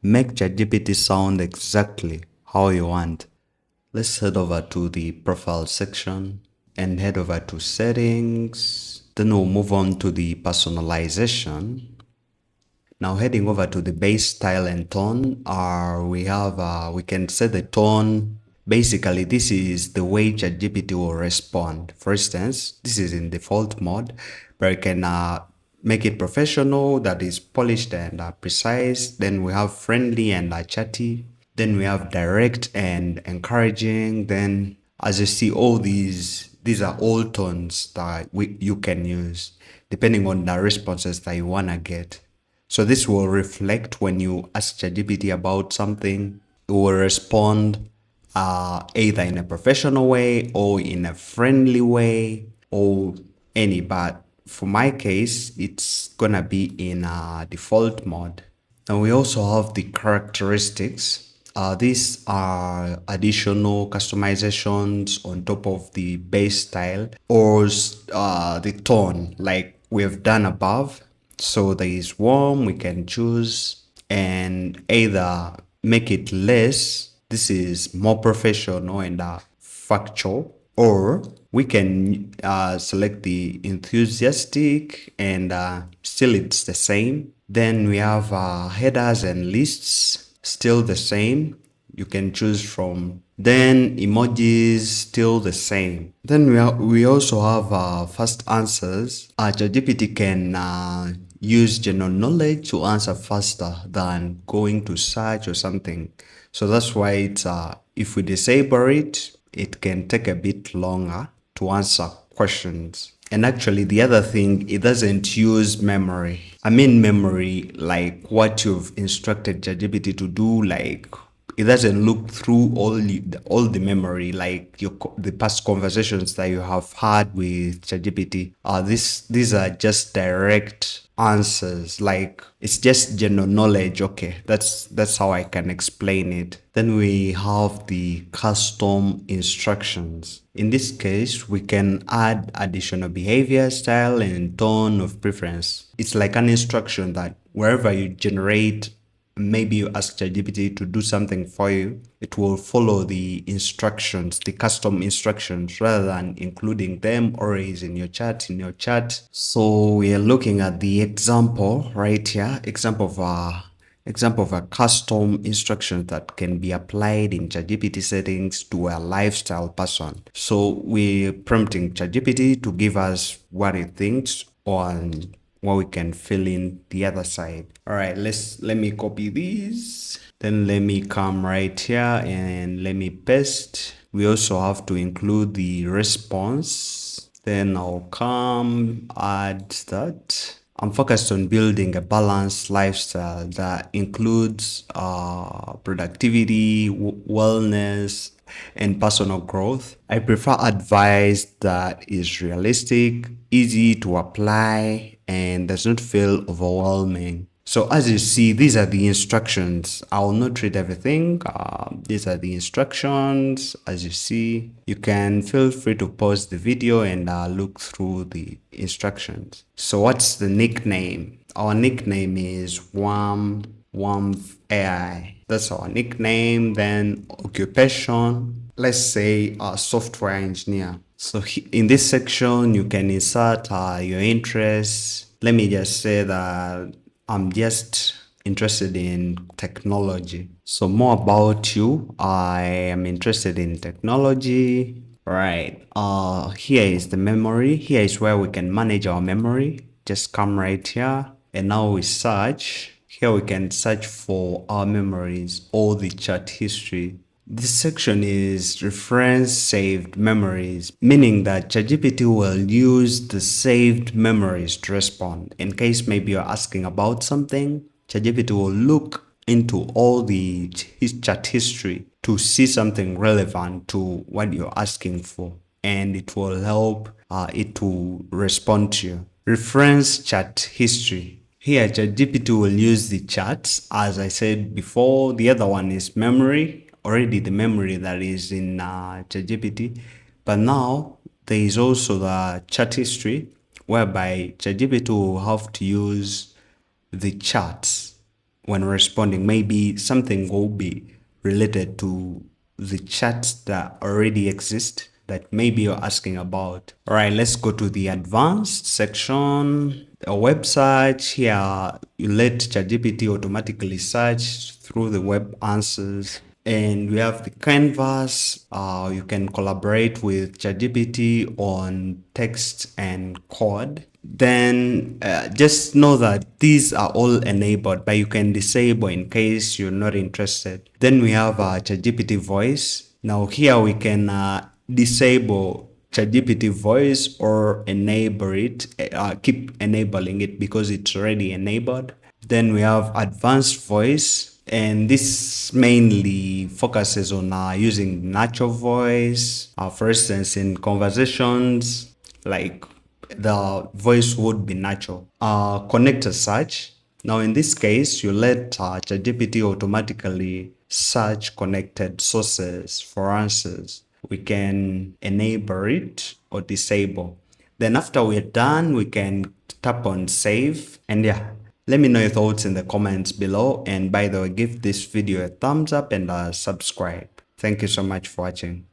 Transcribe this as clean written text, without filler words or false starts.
Make ChatGPT sound exactly how you want. Let's head over to the profile section and head over to settings. Then we'll move on to the personalization. Now heading over to the base style and tone, we can set the tone. Basically, this is the way ChatGPT will respond. For instance, this is in default mode, but you can make it professional, that is polished and precise. Then we have friendly and chatty. Then we have direct and encouraging. Then as you see, all these are all tones that you can use depending on the responses that you want to get. So this will reflect when you ask ChatGPT about something, it will respond either in a professional way or in a friendly way or any. But for my case, it's gonna be in default mode. And we also have the characteristics. These are additional customizations on top of the base style or the tone like we've done above. So there is warm, we can choose and either make it less. This is more professional and factual, or we can select the enthusiastic and still it's the same. Then we have headers and lists, still the same. You can choose from. Then emojis, still the same. Then we also have fast answers. ChatGPT can use general knowledge to answer faster than going to search or something. So that's why it's if we disable it, it can take a bit longer to answer questions. And actually, the other thing, it doesn't use memory. I mean memory like what you've instructed ChatGPT to do, like it doesn't look through all the memory like the past conversations that you have had with ChatGPT. These are just direct answers, like it's just general knowledge. Okay, that's how I can explain it. Then we have the custom instructions. In this case, we can add additional behavior, style, and tone of preference. It's like an instruction that wherever you generate, maybe you ask ChatGPT to do something for you, it will follow the instructions, the custom instructions, rather than including them always in your chat. So we are looking at the example right here, example of a custom instruction that can be applied in ChatGPT settings to a lifestyle person. So we're prompting ChatGPT to give us what it thinks on what we can fill in the other side. All right, let me copy these. Then let me come right here and let me paste. We also have to include the response. Then I'll come add that. I'm focused on building a balanced lifestyle that includes productivity, wellness, and personal growth. I prefer advice that is realistic, easy to apply, and does not feel overwhelming. So as you see, these are the instructions. I will not read everything. These are the instructions. As you see, you can feel free to pause the video and look through the instructions. So what's the nickname? Our nickname is Warmth AI. That's our nickname. Then occupation, let's say a software engineer. So in this section, you can insert your interests. Let me just say that I'm just interested in technology. So more about you. I am interested in technology. Right. Here is the memory. Here is where we can manage our memory. Just come right here. And now we search. Here we can search for our memories or the chat history. This section is reference saved memories, meaning that ChatGPT will use the saved memories to respond. In case maybe you're asking about something, ChatGPT will look into all the chat history to see something relevant to what you're asking for, and it will help it to respond to you. Reference chat history. Here, ChatGPT will use the chats. As I said before, the other one is memory. Already the memory that is in ChatGPT. But now there is also the chat history, whereby ChatGPT will have to use the chats when responding. Maybe something will be related to the chats that already exist that maybe you're asking about. All right, let's go to the advanced section. A website here, you let ChatGPT automatically search through the web answers. And we have the canvas. You can collaborate with ChatGPT on text and code. Then just know that these are all enabled, but you can disable in case you're not interested. Then we have ChatGPT voice. Now here we can disable ChatGPT voice or enable it, keep enabling it because it's already enabled. Then we have advanced voice, and this mainly focuses on using natural voice. For instance, in conversations, like the voice would be natural. Connector search. Now, in this case, you let ChatGPT automatically search connected sources for answers. We can enable it or disable. Then after we're done, we can tap on save. And yeah, let me know your thoughts in the comments below. And by the way, give this video a thumbs up and subscribe. Thank you so much for watching.